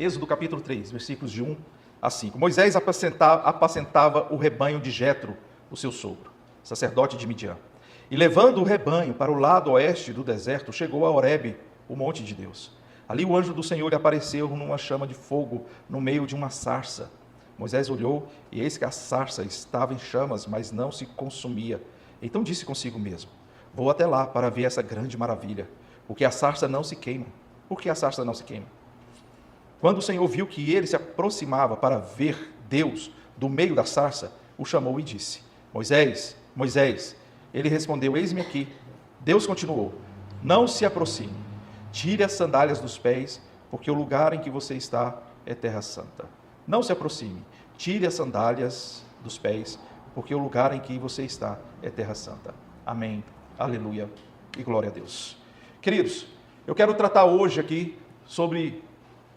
Êxodo capítulo 3, versículos de 1 a 5. Moisés apacentava o rebanho de Jetro, o seu sogro, sacerdote de Midian. E levando o rebanho para o lado oeste do deserto, chegou a Horebe, o monte de Deus. Ali o anjo do Senhor lhe apareceu numa chama de fogo, no meio de uma sarça. Moisés olhou, e eis que a sarça estava em chamas, mas não se consumia. Então disse consigo mesmo: vou até lá para ver essa grande maravilha, porque a sarça não se queima. Por que a sarça não se queima? Quando o Senhor viu que ele se aproximava para ver Deus do meio da sarça, o chamou e disse: Moisés, Moisés. Ele respondeu: eis-me aqui. Deus continuou: não se aproxime, tire as sandálias dos pés, porque o lugar em que você está é terra santa. Não se aproxime, tire as sandálias dos pés, porque o lugar em que você está é terra santa. Amém, aleluia e glória a Deus. Queridos, eu quero tratar hoje aqui sobre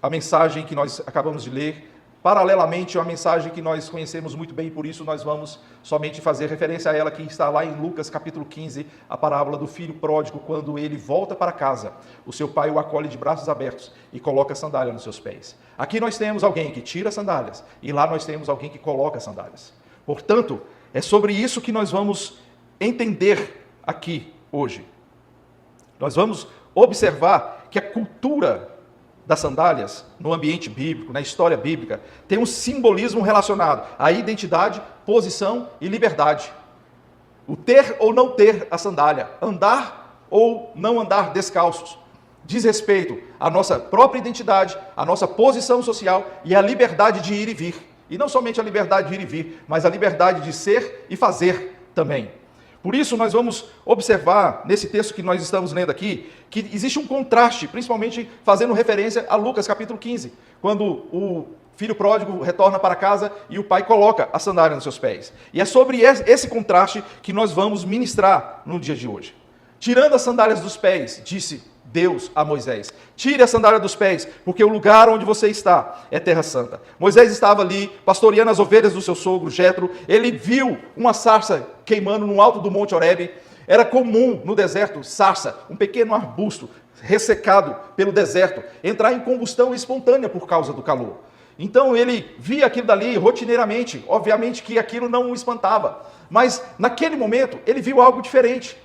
a mensagem que nós acabamos de ler, paralelamente a mensagem que nós conhecemos muito bem, por isso nós vamos somente fazer referência a ela, que está lá em Lucas capítulo 15, a parábola do filho pródigo, quando ele volta para casa, o seu pai o acolhe de braços abertos e coloca a sandália nos seus pés. Aqui nós temos alguém que tira as sandálias, e lá nós temos alguém que coloca as sandálias. Portanto, é sobre isso que nós vamos entender aqui hoje. Nós vamos observar que a cultura das sandálias, no ambiente bíblico, na história bíblica, tem um simbolismo relacionado à identidade, posição e liberdade. O ter ou não ter a sandália, andar ou não andar descalços, diz respeito à nossa própria identidade, à nossa posição social e à liberdade de ir e vir. E não somente a liberdade de ir e vir, mas a liberdade de ser e fazer também. Por isso, nós vamos observar, nesse texto que nós estamos lendo aqui, que existe um contraste, principalmente fazendo referência a Lucas capítulo 15, quando o filho pródigo retorna para casa e o pai coloca a sandália nos seus pés. E é sobre esse contraste que nós vamos ministrar no dia de hoje. Tirando as sandálias dos pés, disse Deus a Moisés: tire a sandália dos pés, porque o lugar onde você está é terra santa. Moisés estava ali, pastoreando as ovelhas do seu sogro Jetro. Ele viu uma sarça queimando no alto do monte Horebe. Era comum no deserto, sarça, um pequeno arbusto ressecado pelo deserto, entrar em combustão espontânea por causa do calor. Então ele via aquilo dali rotineiramente, obviamente que aquilo não o espantava, mas naquele momento ele viu algo diferente.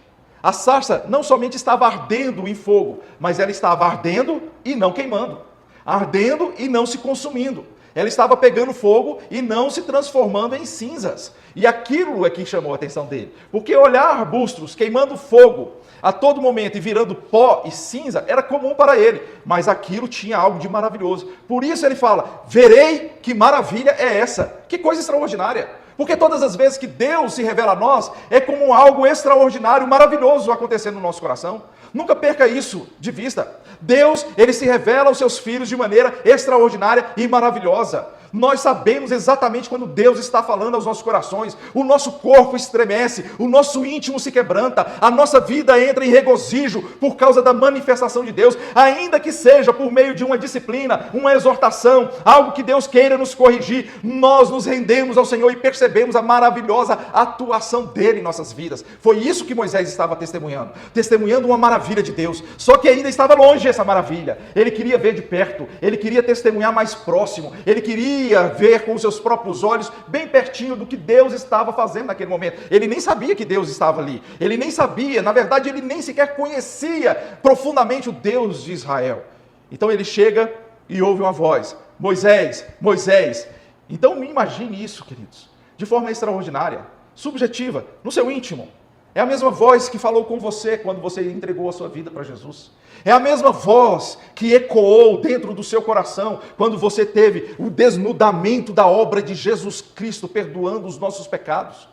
A sarça não somente estava ardendo em fogo, mas ela estava ardendo e não queimando, ardendo e não se consumindo. Ela estava pegando fogo e não se transformando em cinzas. E aquilo é que chamou a atenção dele. Porque olhar arbustos queimando fogo a todo momento e virando pó e cinza era comum para ele. Mas aquilo tinha algo de maravilhoso. Por isso ele fala: verei que maravilha é essa. Que coisa extraordinária. Porque todas as vezes que Deus se revela a nós, é como algo extraordinário, maravilhoso acontecendo no nosso coração. Nunca perca isso de vista. Deus, ele se revela aos seus filhos de maneira extraordinária e maravilhosa. Nós sabemos exatamente quando Deus está falando aos nossos corações. O nosso corpo estremece, o nosso íntimo se quebranta, a nossa vida entra em regozijo por causa da manifestação de Deus, ainda que seja por meio de uma disciplina, uma exortação, algo que Deus queira nos corrigir. Nós nos rendemos ao Senhor e percebemos a maravilhosa atuação dele em nossas vidas. Foi isso que Moisés estava testemunhando uma maravilha de Deus, só que ainda estava longe essa maravilha. Ele queria ver de perto, ele queria testemunhar mais próximo, ele queria ver com os seus próprios olhos, bem pertinho do que Deus estava fazendo naquele momento. Ele nem sabia que Deus estava ali, ele nem sabia, na verdade ele nem sequer conhecia profundamente o Deus de Israel. Então ele chega e ouve uma voz: Moisés, Moisés. Então imagine isso, queridos, de forma extraordinária, subjetiva, no seu íntimo. É a mesma voz que falou com você quando você entregou a sua vida para Jesus. É a mesma voz que ecoou dentro do seu coração quando você teve o desnudamento da obra de Jesus Cristo, perdoando os nossos pecados,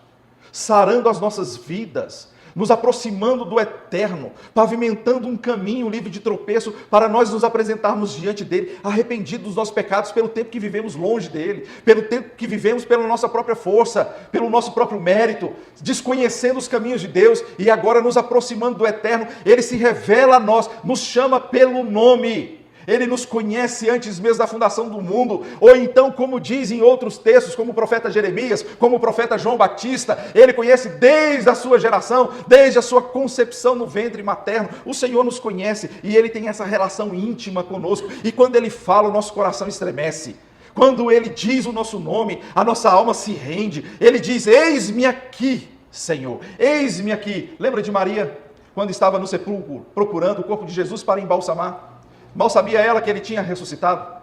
sarando as nossas vidas, nos aproximando do eterno, pavimentando um caminho livre de tropeço para nós nos apresentarmos diante dele, arrependidos dos nossos pecados pelo tempo que vivemos longe dele, pelo tempo que vivemos pela nossa própria força, pelo nosso próprio mérito, desconhecendo os caminhos de Deus e agora nos aproximando do eterno. Ele se revela a nós, nos chama pelo nome. Ele nos conhece antes mesmo da fundação do mundo, ou então, como diz em outros textos, como o profeta Jeremias, como o profeta João Batista, ele conhece desde a sua geração, desde a sua concepção no ventre materno. O Senhor nos conhece e ele tem essa relação íntima conosco, e quando ele fala, o nosso coração estremece. Quando ele diz o nosso nome, a nossa alma se rende. Ele diz: eis-me aqui, Senhor, eis-me aqui. Lembra de Maria, quando estava no sepulcro, procurando o corpo de Jesus para embalsamar? Mal sabia ela que ele tinha ressuscitado.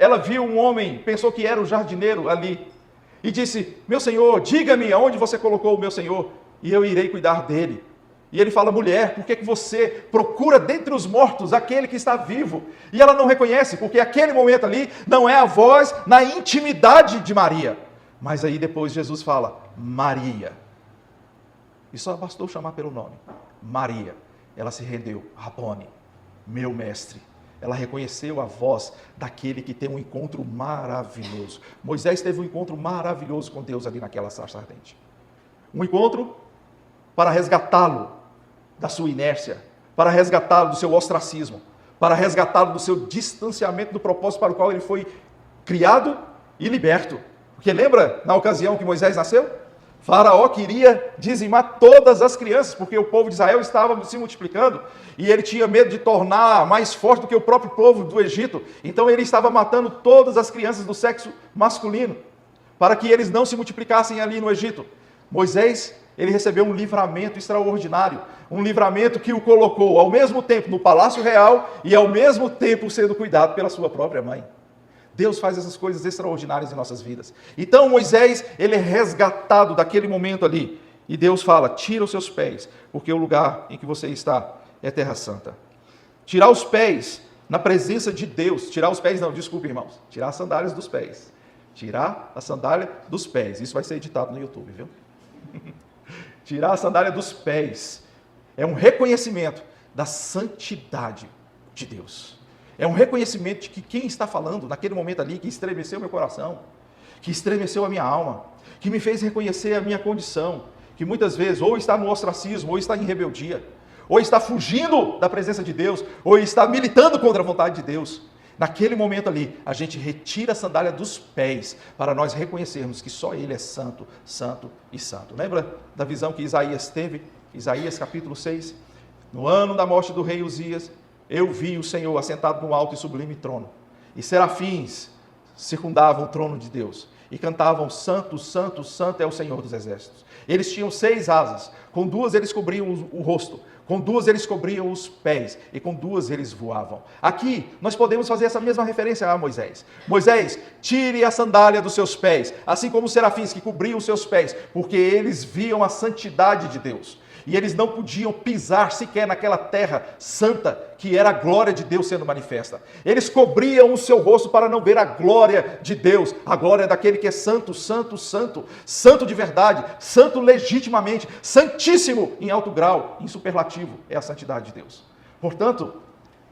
Ela viu um homem, pensou que era o jardineiro ali, e disse: meu Senhor, diga-me aonde você colocou o meu Senhor, e eu irei cuidar dele. E ele fala: mulher, por que você procura dentre os mortos aquele que está vivo? E ela não reconhece, porque aquele momento ali não é a voz na intimidade de Maria. Mas aí depois Jesus fala: Maria. E só bastou chamar pelo nome, Maria. Ela se rendeu: Rabone, meu mestre. Ela reconheceu a voz daquele que tem um encontro maravilhoso. Moisés teve um encontro maravilhoso com Deus ali naquela sarça ardente. Um encontro para resgatá-lo da sua inércia, para resgatá-lo do seu ostracismo, para resgatá-lo do seu distanciamento do propósito para o qual ele foi criado e liberto. Porque lembra na ocasião que Moisés nasceu? Faraó queria dizimar todas as crianças, porque o povo de Israel estava se multiplicando, e ele tinha medo de tornar mais forte do que o próprio povo do Egito. Então ele estava matando todas as crianças do sexo masculino, para que eles não se multiplicassem ali no Egito. Moisés, ele recebeu um livramento extraordinário, um livramento que o colocou ao mesmo tempo no palácio real e ao mesmo tempo sendo cuidado pela sua própria mãe. Deus faz essas coisas extraordinárias em nossas vidas. Então Moisés, ele é resgatado daquele momento ali. E Deus fala: tira os seus pés, porque o lugar em que você está é terra santa. Tirar os pés na presença de Deus. Tirar os pés não, desculpe irmãos. Tirar as sandálias dos pés. Tirar a sandália dos pés. Isso vai ser editado no YouTube, viu? Tirar a sandália dos pés é um reconhecimento da santidade de Deus. É um reconhecimento de que quem está falando naquele momento ali, que estremeceu meu coração, que estremeceu a minha alma, que me fez reconhecer a minha condição, que muitas vezes ou está no ostracismo, ou está em rebeldia, ou está fugindo da presença de Deus, ou está militando contra a vontade de Deus. Naquele momento ali, a gente retira a sandália dos pés para nós reconhecermos que só Ele é santo, santo e santo. Lembra da visão que Isaías teve? Isaías capítulo 6. No ano da morte do rei Uzias, eu vi o Senhor assentado no alto e sublime trono, e serafins circundavam o trono de Deus, e cantavam: santo, santo, santo é o Senhor dos exércitos. Eles tinham 6 asas, com 2 eles cobriam o rosto, com 2 eles cobriam os pés, e com 2 eles voavam. Aqui, nós podemos fazer essa mesma referência a Moisés. Moisés, tire a sandália dos seus pés, assim como os serafins que cobriam os seus pés, porque eles viam a santidade de Deus. E eles não podiam pisar sequer naquela terra santa, que era a glória de Deus sendo manifesta. Eles cobriam o seu rosto para não ver a glória de Deus, a glória daquele que é santo, santo, santo, santo de verdade, santo legitimamente, santíssimo em alto grau, em superlativo, é a santidade de Deus. Portanto,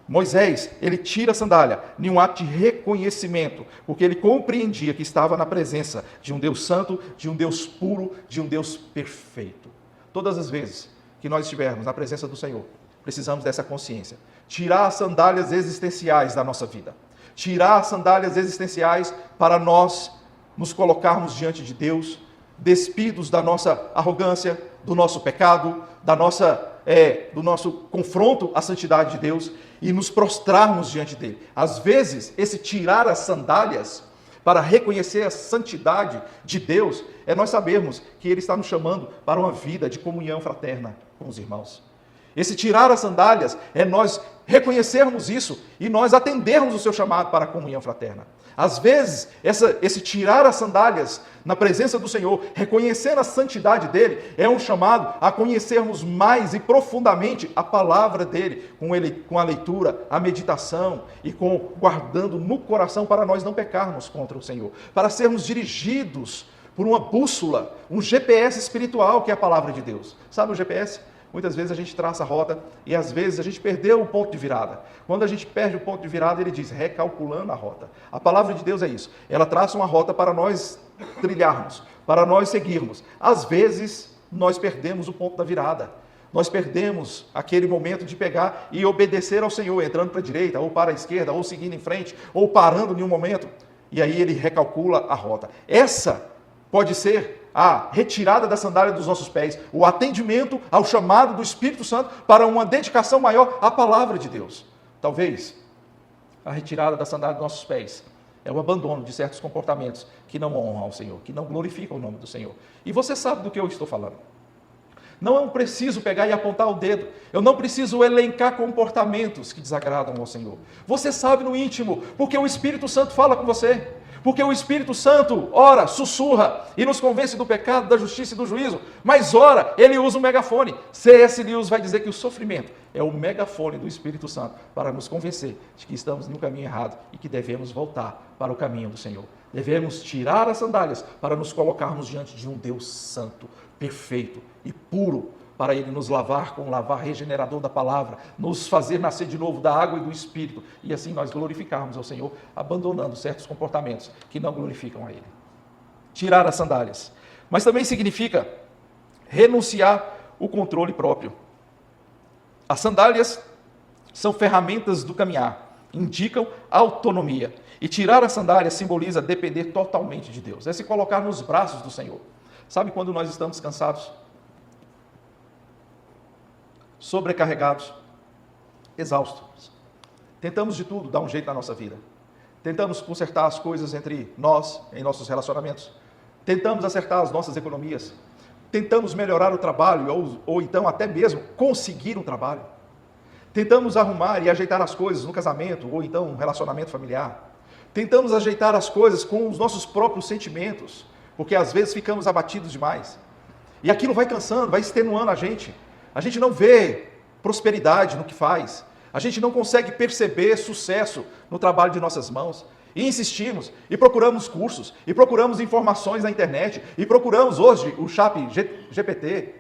Moisés, ele tira a sandália em um ato de reconhecimento, porque ele compreendia que estava na presença de um Deus santo, de um Deus puro, de um Deus perfeito. Todas as vezes que nós estivermos na presença do Senhor, precisamos dessa consciência. Tirar as sandálias existenciais da nossa vida. Tirar as sandálias existenciais para nós nos colocarmos diante de Deus, despidos da nossa arrogância, do nosso pecado, do nosso confronto à santidade de Deus, e nos prostrarmos diante dele. Às vezes, esse tirar as sandálias para reconhecer a santidade de Deus, é nós sabermos que Ele está nos chamando para uma vida de comunhão fraterna com os irmãos. Esse tirar as sandálias é nós reconhecermos isso e nós atendermos o seu chamado para a comunhão fraterna. Às vezes, esse tirar as sandálias na presença do Senhor, reconhecendo a santidade dEle, é um chamado a conhecermos mais e profundamente a palavra dEle, com a leitura, a meditação e guardando no coração para nós não pecarmos contra o Senhor, para sermos dirigidos por uma bússola, um GPS espiritual que é a palavra de Deus. Sabe o GPS? Muitas vezes a gente traça a rota e às vezes a gente perdeu o ponto de virada. Quando a gente perde o ponto de virada, ele diz, recalculando a rota. A palavra de Deus é isso. Ela traça uma rota para nós trilharmos, para nós seguirmos. Às vezes, nós perdemos o ponto da virada. nós perdemos aquele momento de pegar e obedecer ao Senhor, entrando para a direita, ou para a esquerda, ou seguindo em frente, ou parando em um momento, e aí ele recalcula a rota. Essa pode ser a retirada da sandália dos nossos pés, o atendimento ao chamado do Espírito Santo para uma dedicação maior à palavra de Deus. Talvez a retirada da sandália dos nossos pés é o abandono de certos comportamentos que não honram ao Senhor, que não glorificam o nome do Senhor. E você sabe do que eu estou falando. Não é preciso pegar e apontar o dedo. Eu não preciso elencar comportamentos que desagradam ao Senhor. Você sabe no íntimo, porque o Espírito Santo fala com você. Porque o Espírito Santo, ora, sussurra e nos convence do pecado, da justiça e do juízo. Mas ora, ele usa um megafone. C.S. Lewis vai dizer que o sofrimento é o megafone do Espírito Santo para nos convencer de que estamos no caminho errado e que devemos voltar para o caminho do Senhor. Devemos tirar as sandálias para nos colocarmos diante de um Deus santo, perfeito e puro, para Ele nos lavar com o lavar regenerador da palavra, nos fazer nascer de novo da água e do Espírito, e assim nós glorificarmos ao Senhor, abandonando certos comportamentos que não glorificam a Ele. Tirar as sandálias. Mas também significa renunciar o controle próprio. As sandálias são ferramentas do caminhar, indicam autonomia. E tirar as sandálias simboliza depender totalmente de Deus, é se colocar nos braços do Senhor. Sabe quando nós estamos cansados, sobrecarregados, exaustos? Tentamos de tudo, dar um jeito na nossa vida. Tentamos consertar as coisas entre nós, em nossos relacionamentos. Tentamos acertar as nossas economias. Tentamos melhorar o trabalho, ou então até mesmo conseguir um trabalho. Tentamos arrumar e ajeitar as coisas no casamento, ou então um relacionamento familiar. Tentamos ajeitar as coisas com os nossos próprios sentimentos, porque às vezes ficamos abatidos demais. E aquilo vai cansando, vai extenuando a gente. A gente não vê prosperidade no que faz. A gente não consegue perceber sucesso no trabalho de nossas mãos. E insistimos, e procuramos cursos, e procuramos informações na internet, e procuramos hoje o chat GPT.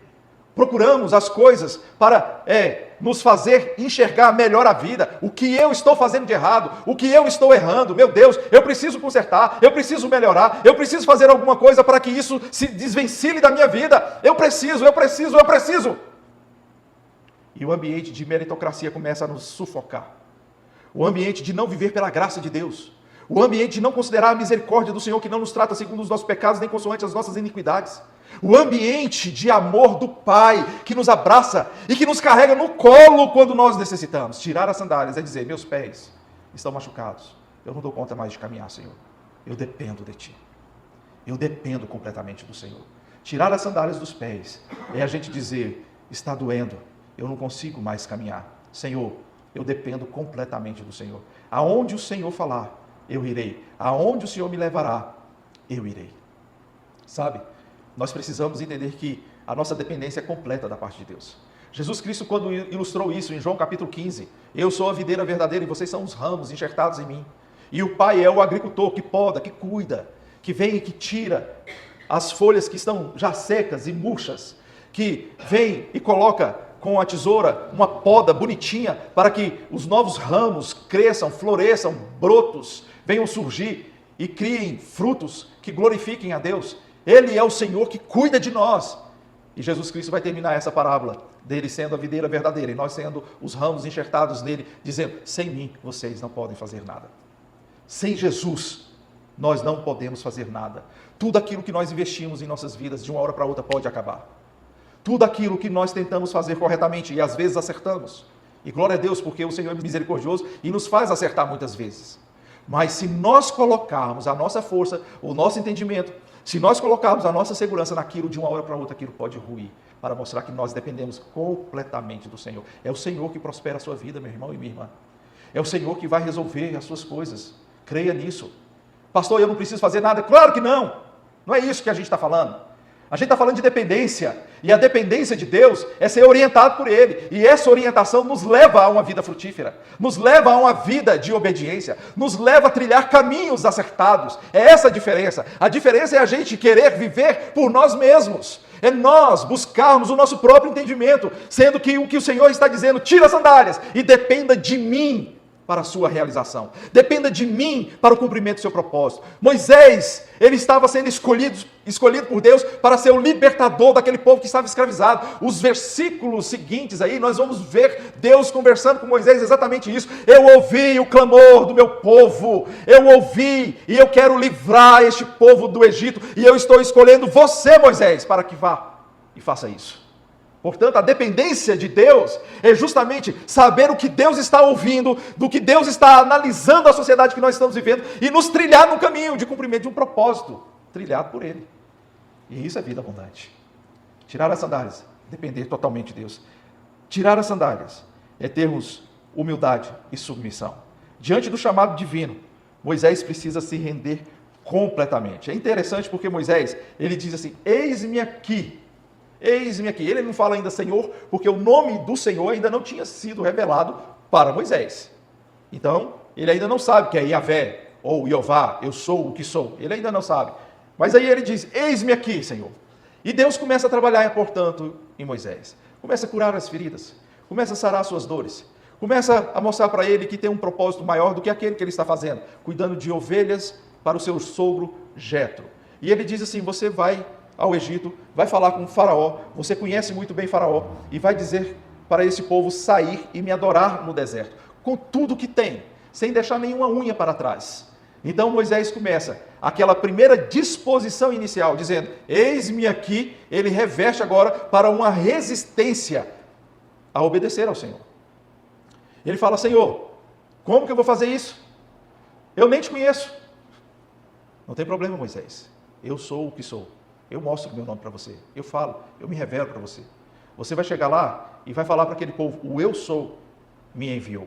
Procuramos as coisas para nos fazer enxergar melhor a vida, o que eu estou fazendo de errado, o que eu estou errando. Meu Deus, eu preciso consertar, eu preciso melhorar, eu preciso fazer alguma coisa para que isso se desvencilhe da minha vida. Eu preciso. E o ambiente de meritocracia começa a nos sufocar. O ambiente de não viver pela graça de Deus. O ambiente de não considerar a misericórdia do Senhor, que não nos trata segundo os nossos pecados, nem consoante as nossas iniquidades. O ambiente de amor do Pai, que nos abraça e que nos carrega no colo quando nós necessitamos. Tirar as sandálias é dizer: meus pés estão machucados, eu não dou conta mais de caminhar, Senhor. Eu dependo de Ti. Eu dependo completamente do Senhor. Tirar as sandálias dos pés é a gente dizer: está doendo, eu não consigo mais caminhar. Senhor, eu dependo completamente do Senhor. Aonde o Senhor falar, eu irei. Aonde o Senhor me levará, eu irei. Sabe? Nós precisamos entender que a nossa dependência é completa da parte de Deus. Jesus Cristo, quando ilustrou isso em João capítulo 15, eu sou a videira verdadeira e vocês são os ramos enxertados em mim. E o Pai é o agricultor que poda, que cuida, que vem e que tira as folhas que estão já secas e murchas, que vem e coloca com a tesoura uma poda bonitinha para que os novos ramos cresçam, floresçam, brotos, venham surgir e criem frutos que glorifiquem a Deus. Ele é o Senhor que cuida de nós. E Jesus Cristo vai terminar essa parábola dele sendo a videira verdadeira e nós sendo os ramos enxertados nele, dizendo: sem mim vocês não podem fazer nada. Sem Jesus nós não podemos fazer nada. Tudo aquilo que nós investimos em nossas vidas de uma hora para outra pode acabar. Tudo aquilo que nós tentamos fazer corretamente e às vezes acertamos. E glória a Deus, porque o Senhor é misericordioso e nos faz acertar muitas vezes. Mas se nós colocarmos a nossa força, o nosso entendimento, se nós colocarmos a nossa segurança naquilo, de uma hora para outra, aquilo pode ruir, para mostrar que nós dependemos completamente do Senhor. É o Senhor que prospera a sua vida, meu irmão e minha irmã. É o Senhor que vai resolver as suas coisas. Creia nisso. Pastor, eu não preciso fazer nada. Claro que não. Não é isso que a gente está falando. A gente está falando de dependência. E a dependência de Deus é ser orientado por Ele. E essa orientação nos leva a uma vida frutífera. Nos leva a uma vida de obediência. Nos leva a trilhar caminhos acertados. É essa a diferença. A diferença é a gente querer viver por nós mesmos. É nós buscarmos o nosso próprio entendimento. Sendo que o Senhor está dizendo: tira as sandálias e dependa de mim. para a sua realização. Dependa de mim para o cumprimento do seu propósito. Moisés, ele estava sendo escolhido por Deus para ser o libertador daquele povo que estava escravizado. Os versículos seguintes aí, nós vamos ver Deus conversando com Moisés exatamente isso. Eu ouvi o clamor do meu povo, eu ouvi e eu quero livrar este povo do Egito, e eu estou escolhendo você, Moisés, para que vá e faça isso. Portanto, a dependência de Deus é justamente saber o que Deus está ouvindo, do que Deus está analisando a sociedade que nós estamos vivendo e nos trilhar no caminho de cumprimento de um propósito trilhado por Ele. E isso é vida abundante. Tirar as sandálias, depender totalmente de Deus. Tirar as sandálias é termos humildade e submissão. Diante do chamado divino, Moisés precisa se render completamente. É interessante porque Moisés, ele diz assim: eis-me aqui. Eis-me aqui. Ele não fala ainda Senhor, porque o nome do Senhor ainda não tinha sido revelado para Moisés. Então, ele ainda não sabe que é Yahvé ou Jeová, eu sou o que sou. Ele ainda não sabe. Mas aí ele diz: eis-me aqui, Senhor. E Deus começa a trabalhar, portanto, em Moisés. Começa a curar as feridas. Começa a sarar as suas dores. Começa a mostrar para ele que tem um propósito maior do que aquele que ele está fazendo, cuidando de ovelhas para o seu sogro Jetro. E ele diz assim: você vai ao Egito, vai falar com o Faraó, você conhece muito bem Faraó, e vai dizer para esse povo sair e me adorar no deserto, com tudo que tem, sem deixar nenhuma unha para trás. Então Moisés começa aquela primeira disposição inicial, dizendo: eis-me aqui. Ele reveste agora para uma resistência a obedecer ao Senhor. Ele fala: Senhor, como que eu vou fazer isso? Eu nem te conheço. Não tem problema, Moisés, eu sou o que sou. Eu mostro o meu nome para você, eu falo, eu me revelo para você. Você vai chegar lá e vai falar para aquele povo: o eu sou me enviou.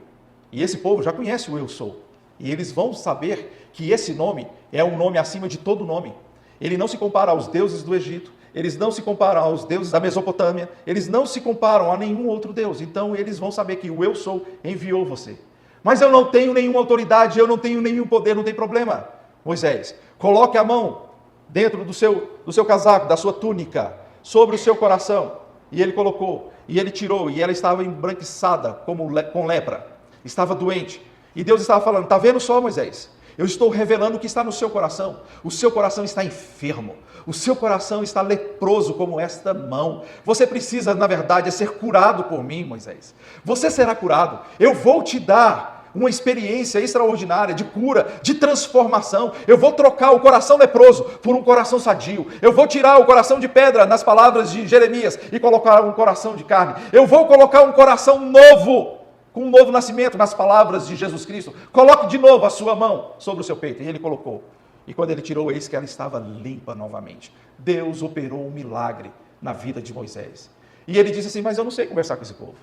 E esse povo já conhece o eu sou. E eles vão saber que esse nome é um nome acima de todo nome. Ele não se compara aos deuses do Egito, eles não se comparam aos deuses da Mesopotâmia, eles não se comparam a nenhum outro Deus. Então eles vão saber que o eu sou enviou você. Mas eu não tenho nenhuma autoridade, eu não tenho nenhum poder, não tem problema. Moisés, coloque a mão dentro do seu casaco, da sua túnica, sobre o seu coração. E ele colocou, e ele tirou, e ela estava embranquiçada com lepra, estava doente. E Deus estava falando: está vendo só, Moisés? Eu estou revelando o que está no seu coração. O seu coração está enfermo, o seu coração está leproso como esta mão. Você precisa, na verdade, ser curado por mim, Moisés. Você será curado. Eu vou te dar uma experiência extraordinária de cura, de transformação. Eu vou trocar o coração leproso por um coração sadio. Eu vou tirar o coração de pedra, nas palavras de Jeremias, e colocar um coração de carne. Eu vou colocar um coração novo, com um novo nascimento, nas palavras de Jesus Cristo. Coloque de novo a sua mão sobre o seu peito. E ele colocou. E quando ele tirou, eis que ela estava limpa novamente. Deus operou um milagre na vida de Moisés. E ele disse assim: mas eu não sei conversar com esse povo.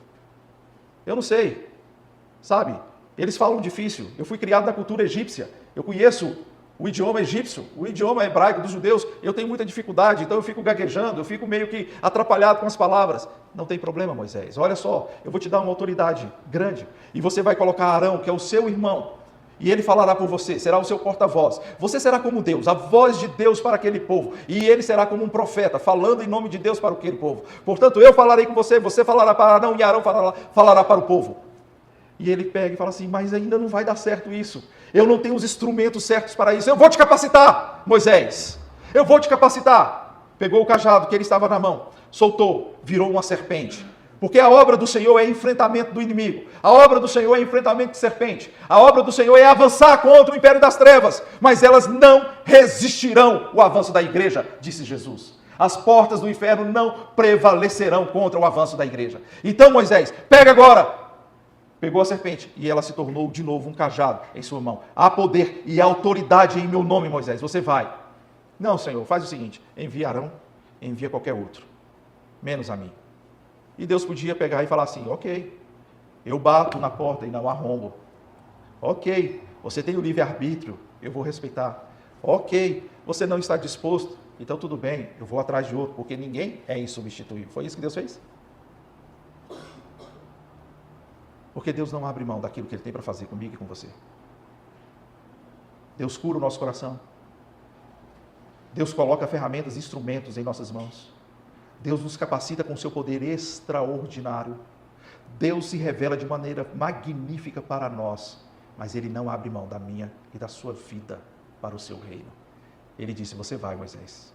Eu não sei. Sabe? Eles falam difícil. Eu fui criado na cultura egípcia. Eu conheço o idioma egípcio, o idioma hebraico dos judeus. Eu tenho muita dificuldade, então eu fico gaguejando, eu fico meio que atrapalhado com as palavras. Não tem problema, Moisés. Olha só, eu vou te dar uma autoridade grande. E você vai colocar Arão, que é o seu irmão, e ele falará por você, será o seu porta-voz. Você será como Deus, a voz de Deus para aquele povo. E ele será como um profeta, falando em nome de Deus para aquele povo. Portanto, eu falarei com você, você falará para Arão, e Arão falará para o povo. E ele pega e fala assim: mas ainda não vai dar certo isso. Eu não tenho os instrumentos certos para isso. Eu vou te capacitar, Moisés. Eu vou te capacitar. Pegou o cajado que ele estava na mão, soltou, virou uma serpente. Porque a obra do Senhor é enfrentamento do inimigo. A obra do Senhor é enfrentamento de serpente. A obra do Senhor é avançar contra o império das trevas. Mas elas não resistirão ao avanço da igreja, disse Jesus. As portas do inferno não prevalecerão contra o avanço da igreja. Então, Moisés, pega agora. Pegou a serpente e ela se tornou de novo um cajado em sua mão. Há poder e autoridade em meu nome, Moisés. Você vai. Não, Senhor, faz o seguinte: envia Arão, envia qualquer outro, menos a mim. E Deus podia pegar e falar assim: ok, eu bato na porta e não arrombo. Ok, você tem o livre-arbítrio, eu vou respeitar. Ok, você não está disposto, então tudo bem, eu vou atrás de outro, porque ninguém é insubstituível. Foi isso que Deus fez? Porque Deus não abre mão daquilo que Ele tem para fazer comigo e com você. Deus cura o nosso coração. Deus coloca ferramentas, instrumentos em nossas mãos. Deus nos capacita com o seu poder extraordinário. Deus se revela de maneira magnífica para nós, mas Ele não abre mão da minha e da sua vida para o seu reino. Ele disse: você vai, Moisés,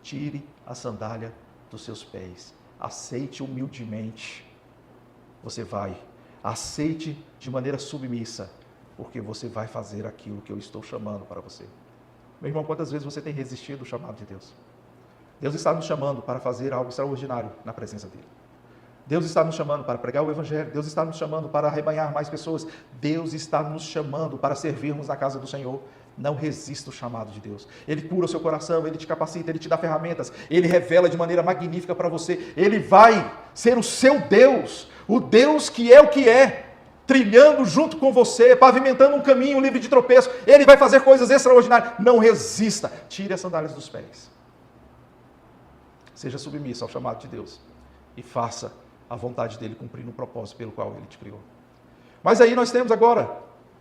tire a sandália dos seus pés, aceite humildemente, você vai, aceite de maneira submissa, porque você vai fazer aquilo que eu estou chamando para você. Meu irmão, quantas vezes você tem resistido ao chamado de Deus? Deus está nos chamando para fazer algo extraordinário na presença dEle. Deus está nos chamando para pregar o Evangelho. Deus está nos chamando para arrebanhar mais pessoas. Deus está nos chamando para servirmos na casa do Senhor. Não resista ao chamado de Deus. Ele cura o seu coração, Ele te capacita, Ele te dá ferramentas, Ele revela de maneira magnífica para você. Ele vai ser o seu Deus, o Deus que é o que é, trilhando junto com você, pavimentando um caminho livre de tropeço. Ele vai fazer coisas extraordinárias. Não resista. Tire as sandálias dos pés. Seja submisso ao chamado de Deus e faça a vontade dele cumprindo o propósito pelo qual ele te criou. Mas aí nós temos agora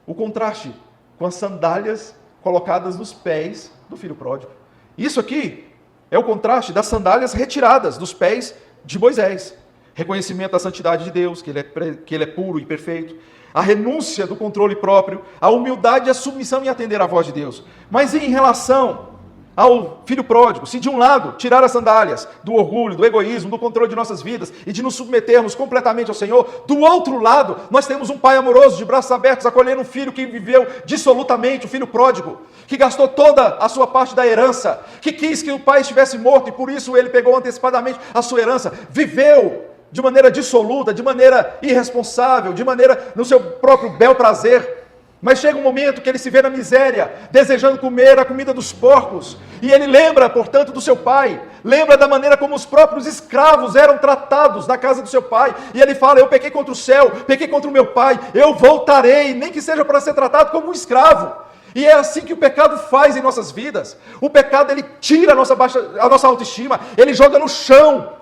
o contraste com as sandálias colocadas nos pés do filho pródigo. Isso aqui é o contraste das sandálias retiradas dos pés de Moisés. Reconhecimento da santidade de Deus, que ele é puro e perfeito. A renúncia do controle próprio, a humildade e a submissão em atender à voz de Deus. Mas em relação ao filho pródigo, se de um lado tirar as sandálias do orgulho, do egoísmo, do controle de nossas vidas e de nos submetermos completamente ao Senhor, do outro lado nós temos um pai amoroso de braços abertos acolhendo um filho que viveu dissolutamente, o filho pródigo, que gastou toda a sua parte da herança, que quis que o pai estivesse morto e por isso ele pegou antecipadamente a sua herança, viveu de maneira dissoluta, de maneira irresponsável, de maneira no seu próprio bel prazer. Mas chega um momento que ele se vê na miséria, desejando comer a comida dos porcos. E ele lembra, portanto, do seu pai. Lembra da maneira como os próprios escravos eram tratados na casa do seu pai. E ele fala: eu pequei contra o céu, pequei contra o meu pai, eu voltarei, nem que seja para ser tratado como um escravo. E é assim que o pecado faz em nossas vidas. O pecado, ele tira a nossa autoestima, ele joga no chão.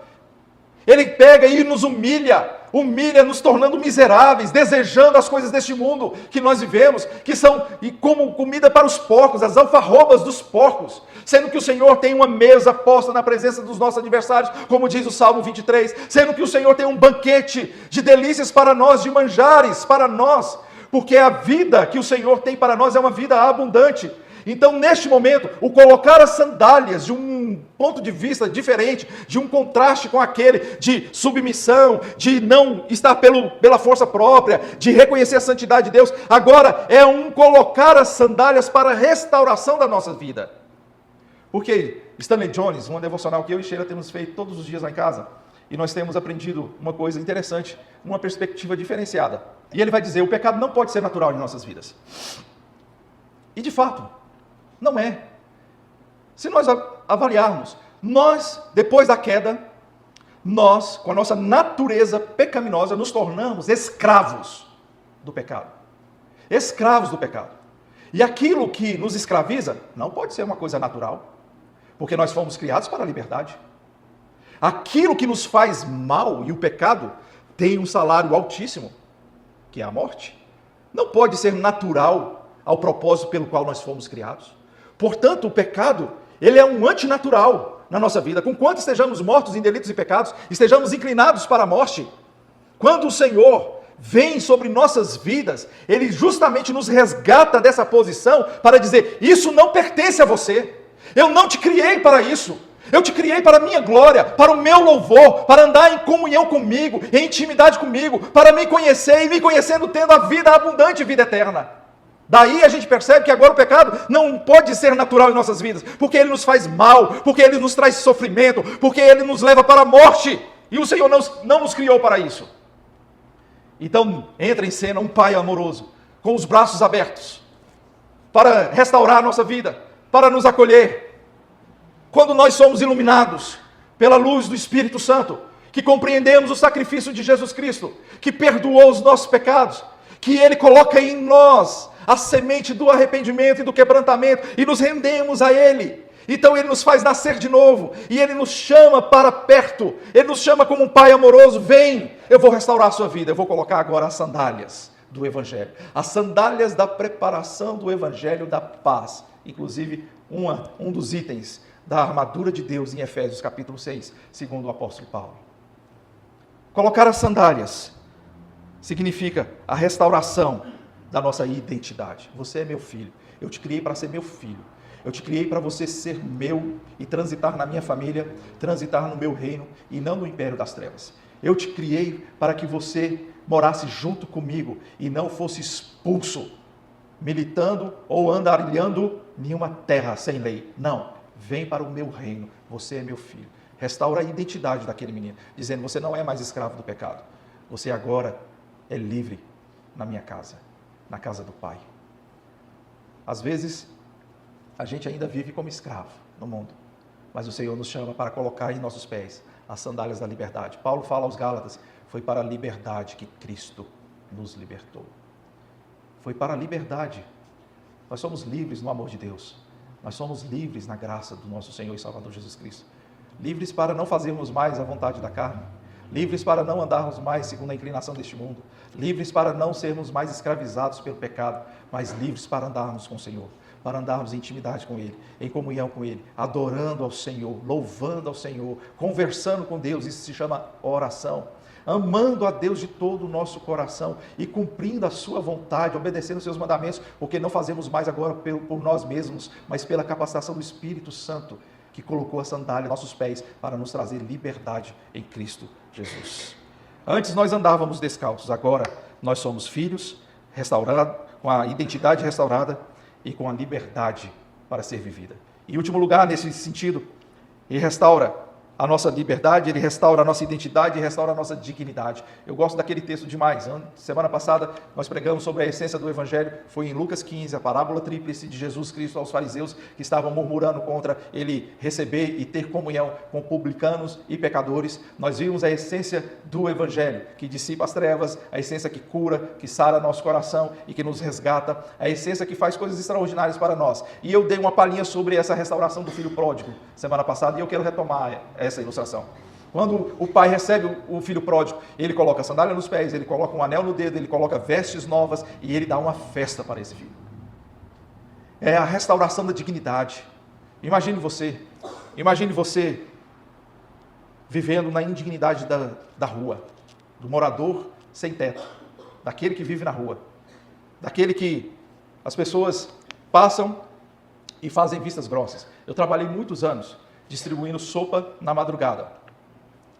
Ele pega e nos humilha nos tornando miseráveis, desejando as coisas deste mundo que nós vivemos, que são como comida para os porcos, as alfarrobas dos porcos, sendo que o Senhor tem uma mesa posta na presença dos nossos adversários, como diz o Salmo 23, sendo que o Senhor tem um banquete de delícias para nós, de manjares para nós, porque a vida que o Senhor tem para nós é uma vida abundante. Então, neste momento, o colocar as sandálias de um ponto de vista diferente, de um contraste com aquele de submissão, de não estar pela força própria, de reconhecer a santidade de Deus, agora é um colocar as sandálias para a restauração da nossa vida. Porque Stanley Jones, uma devocional que eu e Sheila temos feito todos os dias lá em casa, e nós temos aprendido uma coisa interessante, uma perspectiva diferenciada. E ele vai dizer: o pecado não pode ser natural em nossas vidas. E de fato, não é. Se nós avaliarmos, nós, depois da queda, nós, com a nossa natureza pecaminosa, nos tornamos escravos do pecado. Escravos do pecado. E aquilo que nos escraviza não pode ser uma coisa natural, porque nós fomos criados para a liberdade. Aquilo que nos faz mal, e o pecado tem um salário altíssimo, que é a morte, não pode ser natural ao propósito pelo qual nós fomos criados. Portanto, o pecado, ele é um antinatural na nossa vida. Conquanto estejamos mortos em delitos e pecados, estejamos inclinados para a morte. Quando o Senhor vem sobre nossas vidas, Ele justamente nos resgata dessa posição para dizer: isso não pertence a você. Eu não te criei para isso. Eu te criei para a minha glória, para o meu louvor, para andar em comunhão comigo, em intimidade comigo, para me conhecer e me conhecendo tendo a vida abundante e vida eterna. Daí a gente percebe que agora o pecado não pode ser natural em nossas vidas, porque ele nos faz mal, porque ele nos traz sofrimento, porque ele nos leva para a morte, e o Senhor não nos criou para isso. Então entra em cena um Pai amoroso, com os braços abertos, para restaurar a nossa vida, para nos acolher. Quando nós somos iluminados pela luz do Espírito Santo, que compreendemos o sacrifício de Jesus Cristo, que perdoou os nossos pecados, que Ele coloca em nós a semente do arrependimento e do quebrantamento, e nos rendemos a Ele. Então Ele nos faz nascer de novo, e Ele nos chama para perto, Ele nos chama como um Pai amoroso: vem, eu vou restaurar a sua vida, eu vou colocar agora as sandálias do Evangelho, as sandálias da preparação do Evangelho da paz, inclusive um dos itens da armadura de Deus em Efésios capítulo 6, segundo o apóstolo Paulo. Colocar as sandálias significa a restauração da nossa identidade. Você é meu filho. Eu te criei para ser meu filho. Eu te criei para você ser meu e transitar na minha família, transitar no meu reino e não no império das trevas. Eu te criei para que você morasse junto comigo e não fosse expulso, militando ou andarilhando nenhuma terra sem lei. Não, vem para o meu reino, você é meu filho. Restaura a identidade daquele menino, dizendo, você não é mais escravo do pecado. Você agora é livre na minha casa, na casa do Pai. Às vezes, a gente ainda vive como escravo no mundo, mas o Senhor nos chama para colocar em nossos pés as sandálias da liberdade. Paulo fala aos Gálatas, foi para a liberdade que Cristo nos libertou. Foi para a liberdade. Nós somos livres no amor de Deus. Nós somos livres na graça do nosso Senhor e Salvador Jesus Cristo. Livres para não fazermos mais a vontade da carne. Livres para não andarmos mais segundo a inclinação deste mundo. Livres para não sermos mais escravizados pelo pecado, mas livres para andarmos com o Senhor. Para andarmos em intimidade com Ele, em comunhão com Ele, adorando ao Senhor, louvando ao Senhor, conversando com Deus, isso se chama oração. Amando a Deus de todo o nosso coração e cumprindo a sua vontade, obedecendo os seus mandamentos, porque não fazemos mais agora por nós mesmos, mas pela capacitação do Espírito Santo, que colocou a sandália em nossos pés para nos trazer liberdade em Cristo Jesus. Antes nós andávamos descalços, agora nós somos filhos, restaurados, com a identidade restaurada e com a liberdade para ser vivida. Em último lugar, nesse sentido, Ele restaura a nossa liberdade, Ele restaura a nossa identidade e restaura a nossa dignidade. Eu gosto daquele texto demais. Semana passada nós pregamos sobre a essência do Evangelho, foi em Lucas 15, a parábola tríplice de Jesus Cristo aos fariseus que estavam murmurando contra Ele receber e ter comunhão com publicanos e pecadores. Nós vimos a essência do Evangelho, que dissipa as trevas, a essência que cura, que sara nosso coração e que nos resgata, a essência que faz coisas extraordinárias para nós. E eu dei uma palhinha sobre essa restauração do filho pródigo semana passada e eu quero retomar essa ilustração. Quando o pai recebe o filho pródigo, ele coloca a sandália nos pés, ele coloca um anel no dedo, ele coloca vestes novas e ele dá uma festa para esse filho. É a restauração da dignidade. Imagine você vivendo na indignidade da rua, do morador sem teto, daquele que vive na rua, daquele que as pessoas passam e fazem vistas grossas. Eu trabalhei muitos anos distribuindo sopa na madrugada.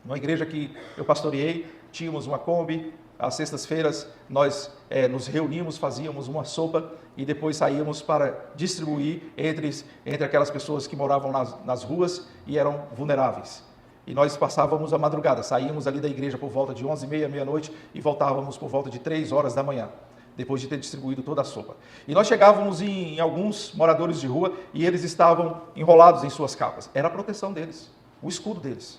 Numa igreja que eu pastoreei, tínhamos uma Kombi, às sextas-feiras nós nos reuníamos, fazíamos uma sopa e depois saíamos para distribuir entre aquelas pessoas que moravam nas ruas e eram vulneráveis. E nós passávamos a madrugada, saíamos ali da igreja por volta de 11h30, meia-noite e voltávamos por volta de 3 horas da manhã, depois de ter distribuído toda a sopa. E nós chegávamos em alguns moradores de rua e eles estavam enrolados em suas capas. Era a proteção deles, o escudo deles.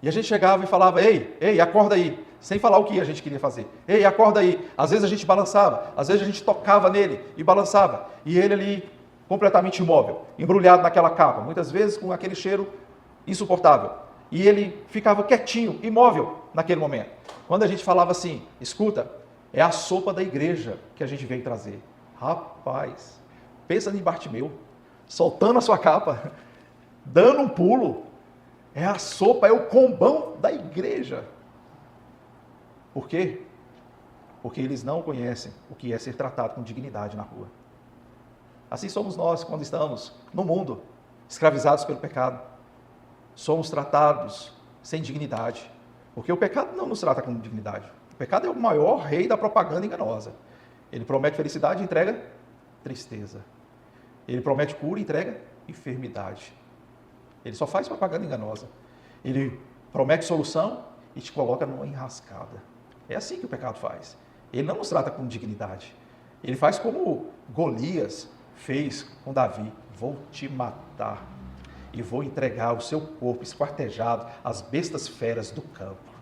E a gente chegava e falava, ei, acorda aí, sem falar o que a gente queria fazer. Ei, acorda aí. Às vezes a gente balançava, às vezes a gente tocava nele e balançava. E ele ali, completamente imóvel, embrulhado naquela capa, muitas vezes com aquele cheiro insuportável. E ele ficava quietinho, imóvel naquele momento. Quando a gente falava assim, escuta, é a sopa da igreja que a gente veio trazer. Rapaz, pensa em Bartimeu, soltando a sua capa, dando um pulo. É a sopa, é o combão da igreja. Por quê? Porque eles não conhecem o que é ser tratado com dignidade na rua. Assim somos nós quando estamos no mundo, escravizados pelo pecado. Somos tratados sem dignidade. Porque o pecado não nos trata com dignidade. O pecado é o maior rei da propaganda enganosa. Ele promete felicidade e entrega tristeza. Ele promete cura e entrega enfermidade. Ele só faz propaganda enganosa. Ele promete solução e te coloca numa enrascada. É assim que o pecado faz. Ele não nos trata com dignidade. Ele faz como Golias fez com Davi. Vou te matar e vou entregar o seu corpo esquartejado às bestas feras do campo.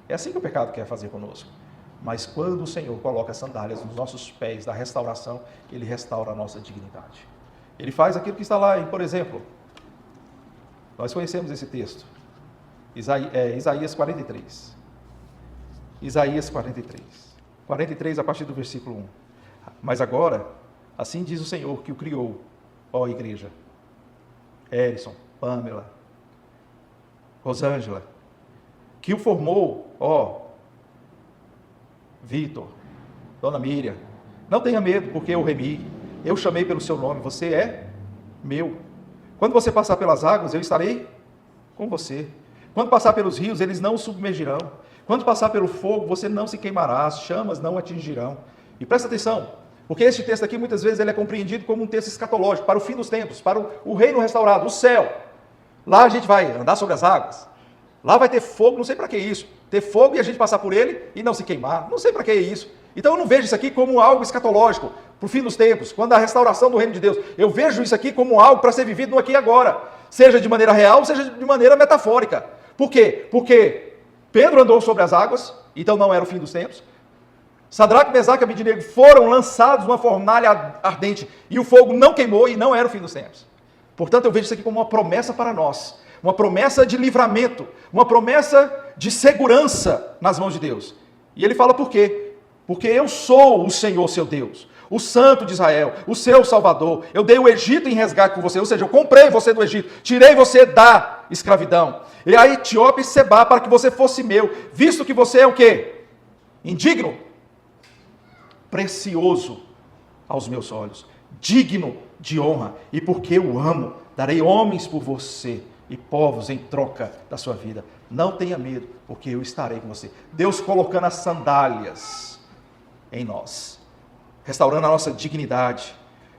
É assim que o pecado quer fazer conosco. Mas quando o Senhor coloca as sandálias nos nossos pés da restauração, Ele restaura a nossa dignidade. Ele faz aquilo que está lá, por exemplo, nós conhecemos esse texto, Isaías 43. Isaías 43. 43 a partir do versículo 1. Mas agora, assim diz o Senhor que o criou, ó igreja, Erison, Pamela, Rosângela, que o formou, ó Vitor, Dona Miriam, não tenha medo, porque eu remi, eu chamei pelo seu nome, você é meu. Quando você passar pelas águas, eu estarei com você. Quando passar pelos rios, eles não o submergirão. Quando passar pelo fogo, você não se queimará, as chamas não o atingirão. E presta atenção, porque este texto aqui, muitas vezes, ele é compreendido como um texto escatológico, para o fim dos tempos, para o reino restaurado, o céu. Lá a gente vai andar sobre as águas. Lá vai ter fogo, não sei para que isso. Ter fogo e a gente passar por ele e não se queimar. Não sei para que isso. Então eu não vejo isso aqui como algo escatológico, para o fim dos tempos, quando a restauração do reino de Deus. Eu vejo isso aqui como algo para ser vivido no aqui e agora. Seja de maneira real, seja de maneira metafórica. Por quê? Porque Pedro andou sobre as águas, então não era o fim dos tempos. Sadraque, Mesaque e Abednego foram lançados numa fornalha ardente e o fogo não queimou e não era o fim dos tempos. Portanto, eu vejo isso aqui como uma promessa para nós, uma promessa de livramento, uma promessa de segurança nas mãos de Deus. E ele fala por quê? Porque eu sou o Senhor, seu Deus, o Santo de Israel, o seu Salvador. Eu dei o Egito em resgate por você, ou seja, eu comprei você do Egito, tirei você da escravidão. E a Etiópia e Sebá para que você fosse meu, visto que você é o quê? Indigno, precioso aos meus olhos, digno de honra, e porque eu amo, darei homens por você e povos em troca da sua vida. Não tenha medo, porque eu estarei com você. Deus colocando as sandálias em nós, restaurando a nossa dignidade,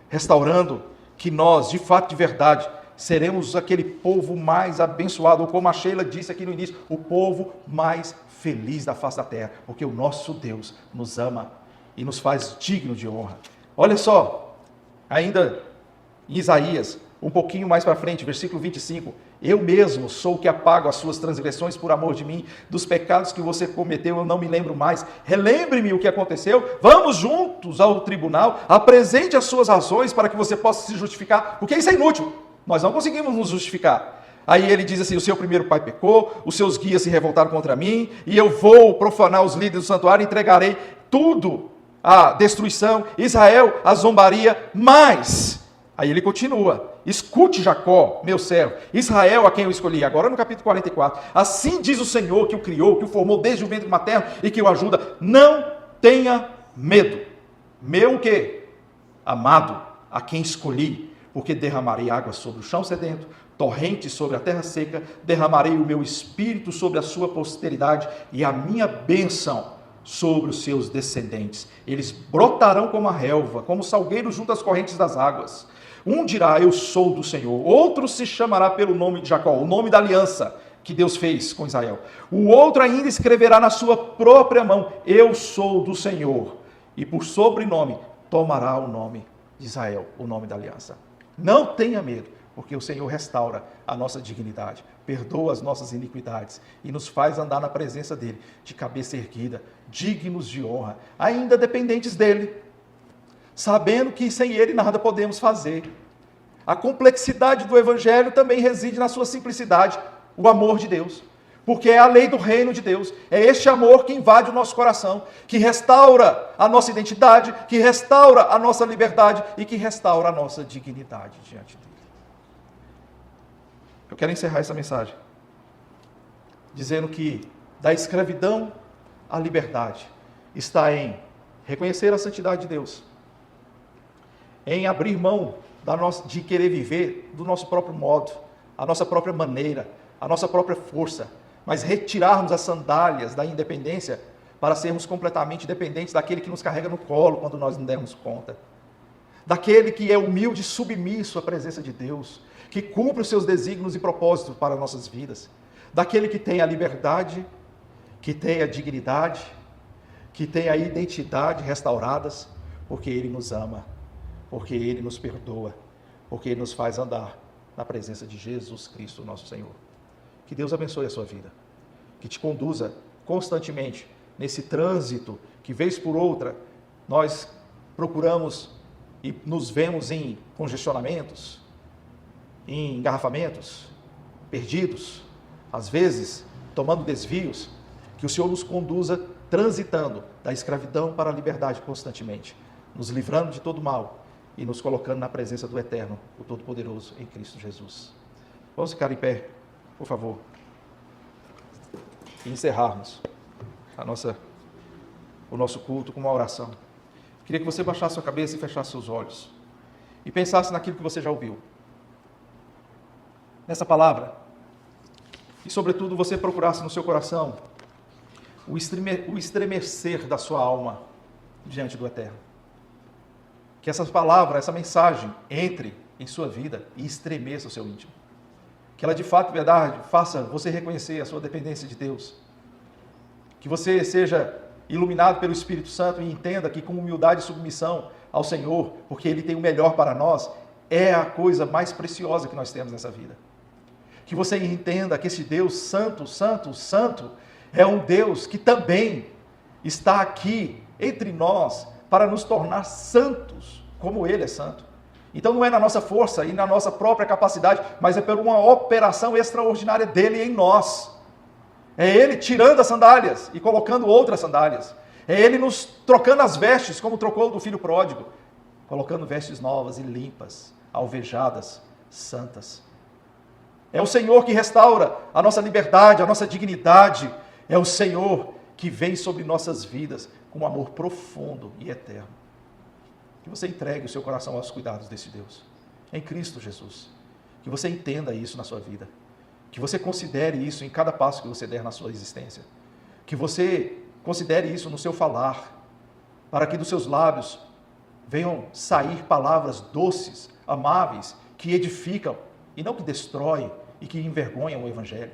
restaurando que nós, de fato, de verdade, seremos aquele povo mais abençoado, ou como a Sheila disse aqui no início, o povo mais feliz da face da terra, porque o nosso Deus nos ama e nos faz digno de honra. Olha só, ainda em Isaías, um pouquinho mais para frente, versículo 25, eu mesmo sou o que apago as suas transgressões por amor de mim, dos pecados que você cometeu eu não me lembro mais, relembre-me o que aconteceu, vamos juntos ao tribunal, apresente as suas razões para que você possa se justificar, porque isso é inútil, nós não conseguimos nos justificar. Aí ele diz assim, o seu primeiro pai pecou, os seus guias se revoltaram contra mim, e eu vou profanar os líderes do santuário e entregarei tudo à destruição, Israel a zombaria, mas... Aí ele continua, escute Jacó, meu servo, Israel a quem eu escolhi, agora no capítulo 44, assim diz o Senhor que o criou, que o formou desde o ventre materno e que o ajuda, não tenha medo, meu o quê? Amado, a quem escolhi, porque derramarei água sobre o chão sedento, torrentes sobre a terra seca, derramarei o meu espírito sobre a sua posteridade e a minha bênção sobre os seus descendentes, eles brotarão como a relva, como salgueiros junto às correntes das águas. Um dirá, eu sou do Senhor. Outro se chamará pelo nome de Jacó, o nome da aliança que Deus fez com Israel. O outro ainda escreverá na sua própria mão, eu sou do Senhor. E por sobrenome tomará o nome de Israel, o nome da aliança. Não tenha medo, porque o Senhor restaura a nossa dignidade, perdoa as nossas iniquidades e nos faz andar na presença dele, de cabeça erguida, dignos de honra, ainda dependentes dele, sabendo que sem ele nada podemos fazer. A complexidade do Evangelho também reside na sua simplicidade, o amor de Deus. Porque é a lei do reino de Deus, é este amor que invade o nosso coração, que restaura a nossa identidade, que restaura a nossa liberdade e que restaura a nossa dignidade diante dele. Eu quero encerrar essa mensagem dizendo que da escravidão à liberdade está em reconhecer a santidade de Deus, em abrir mão de querer viver do nosso próprio modo, a nossa própria maneira, a nossa própria força, mas retirarmos as sandálias da independência para sermos completamente dependentes daquele que nos carrega no colo quando nós não dermos conta, daquele que é humilde e submisso à presença de Deus, que cumpre os seus desígnios e propósitos para nossas vidas, daquele que tem a liberdade, que tem a dignidade, que tem a identidade restauradas, porque Ele nos ama, porque Ele nos perdoa, porque Ele nos faz andar na presença de Jesus Cristo, nosso Senhor. Que Deus abençoe a sua vida, que te conduza constantemente nesse trânsito que, vez por outra, nós procuramos e nos vemos em congestionamentos, em engarrafamentos, perdidos, às vezes tomando desvios, que o Senhor nos conduza transitando da escravidão para a liberdade constantemente, nos livrando de todo mal e nos colocando na presença do Eterno, o Todo-Poderoso, em Cristo Jesus. Vamos ficar em pé, por favor, e encerrarmos a nossa o nosso culto com uma oração. Queria que você baixasse sua cabeça e fechasse seus olhos. E pensasse naquilo que você já ouviu. Nessa palavra. E, sobretudo, você procurasse no seu coração o estremecer da sua alma diante do Eterno. Que essa palavra, essa mensagem, entre em sua vida e estremeça o seu íntimo. Que ela, de fato e verdade, faça você reconhecer a sua dependência de Deus. Que você seja iluminado pelo Espírito Santo e entenda que com humildade e submissão ao Senhor, porque Ele tem o melhor para nós, é a coisa mais preciosa que nós temos nessa vida. Que você entenda que esse Deus santo, santo, santo, é um Deus que também está aqui entre nós para nos tornar santos, como Ele é santo. Então não é na nossa força e na nossa própria capacidade, mas é por uma operação extraordinária dEle em nós. É Ele tirando as sandálias e colocando outras sandálias. É Ele nos trocando as vestes, como trocou do filho pródigo, colocando vestes novas e limpas, alvejadas, santas. É o Senhor que restaura a nossa liberdade, a nossa dignidade. É o Senhor que vem sobre nossas vidas com um amor profundo e eterno. Que você entregue o seu coração aos cuidados desse Deus, em Cristo Jesus. Que você entenda isso na sua vida. Que você considere isso em cada passo que você der na sua existência. Que você considere isso no seu falar, para que dos seus lábios venham sair palavras doces, amáveis, que edificam e não que destroem e que envergonham o Evangelho.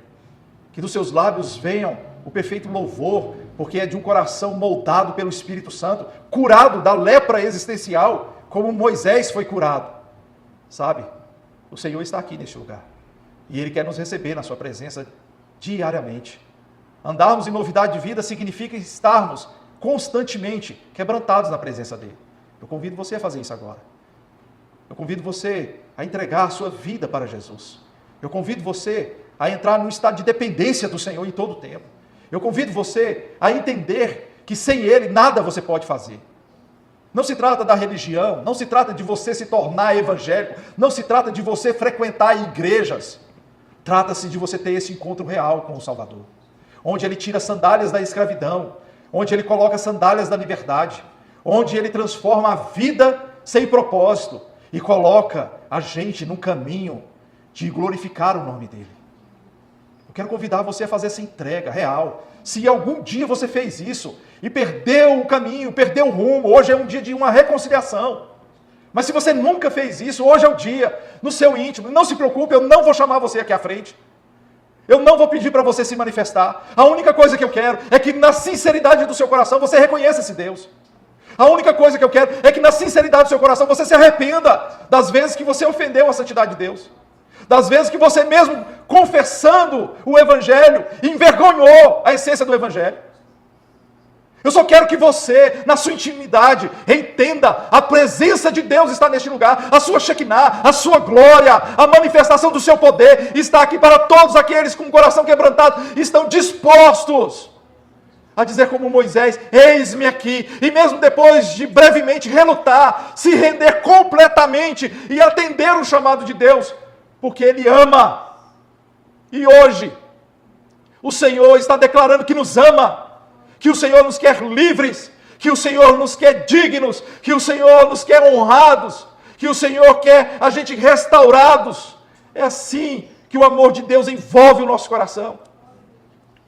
Que dos seus lábios venham o perfeito louvor, porque é de um coração moldado pelo Espírito Santo, curado da lepra existencial, como Moisés foi curado. Sabe? O Senhor está aqui neste lugar. E Ele quer nos receber na sua presença diariamente. Andarmos em novidade de vida significa estarmos constantemente quebrantados na presença dEle. Eu convido você a fazer isso agora. Eu convido você a entregar a sua vida para Jesus. Eu convido você a entrar num estado de dependência do Senhor em todo o tempo. Eu convido você a entender que sem Ele nada você pode fazer. Não se trata da religião, não se trata de você se tornar evangélico, não se trata de você frequentar igrejas. Trata-se de você ter esse encontro real com o Salvador, onde Ele tira sandálias da escravidão, onde Ele coloca sandálias da liberdade, onde Ele transforma a vida sem propósito e coloca a gente num caminho de glorificar o nome dEle. Eu quero convidar você a fazer essa entrega real. Se algum dia você fez isso e perdeu o caminho, perdeu o rumo, hoje é um dia de uma reconciliação. Mas se você nunca fez isso, hoje é o dia, no seu íntimo. Não se preocupe, eu não vou chamar você aqui à frente. Eu não vou pedir para você se manifestar. A única coisa que eu quero é que na sinceridade do seu coração você reconheça esse Deus. A única coisa que eu quero é que na sinceridade do seu coração você se arrependa das vezes que você ofendeu a santidade de Deus. Das vezes que você mesmo, confessando o Evangelho, envergonhou a essência do Evangelho. Eu só quero que você, na sua intimidade, entenda a presença de Deus está neste lugar, a sua Shekinah, a sua glória, a manifestação do seu poder está aqui para todos aqueles com o coração quebrantado, estão dispostos a dizer como Moisés, eis-me aqui, e mesmo depois de brevemente relutar, se render completamente e atender o chamado de Deus, porque Ele ama. E hoje, o Senhor está declarando que nos ama, que o Senhor nos quer livres, que o Senhor nos quer dignos, que o Senhor nos quer honrados, que o Senhor quer a gente restaurados. É assim que o amor de Deus envolve o nosso coração.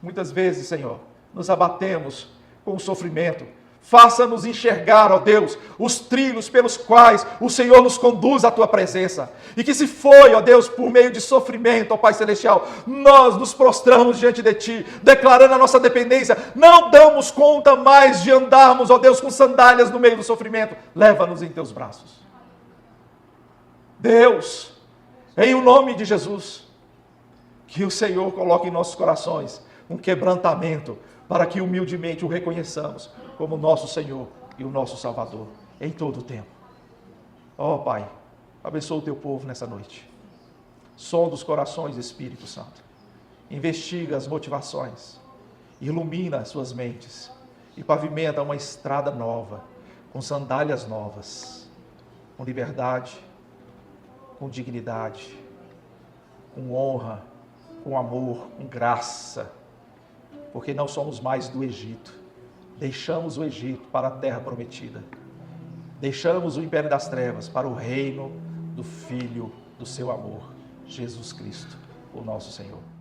Muitas vezes, Senhor, nos abatemos com o sofrimento. Faça-nos enxergar, ó Deus, os trilhos pelos quais o Senhor nos conduz à Tua presença. E que se foi, ó Deus, por meio de sofrimento, ó Pai Celestial, nós nos prostramos diante de Ti, declarando a nossa dependência. Não damos conta mais de andarmos, ó Deus, com sandálias no meio do sofrimento. Leva-nos em Teus braços. Deus, em o nome de Jesus, que o Senhor coloque em nossos corações um quebrantamento, para que humildemente o reconheçamos como nosso Senhor e o nosso Salvador em todo o tempo. Ó Pai, abençoa o Teu povo nessa noite. Sonda os corações, Espírito Santo. Investiga as motivações. Ilumina as suas mentes. E pavimenta uma estrada nova, com sandálias novas, com liberdade, com dignidade, com honra, com amor, com graça. Porque não somos mais do Egito. deixamos o Egito para a terra prometida. Deixamos o império das trevas para o reino do Filho do seu amor, Jesus Cristo, o nosso Senhor.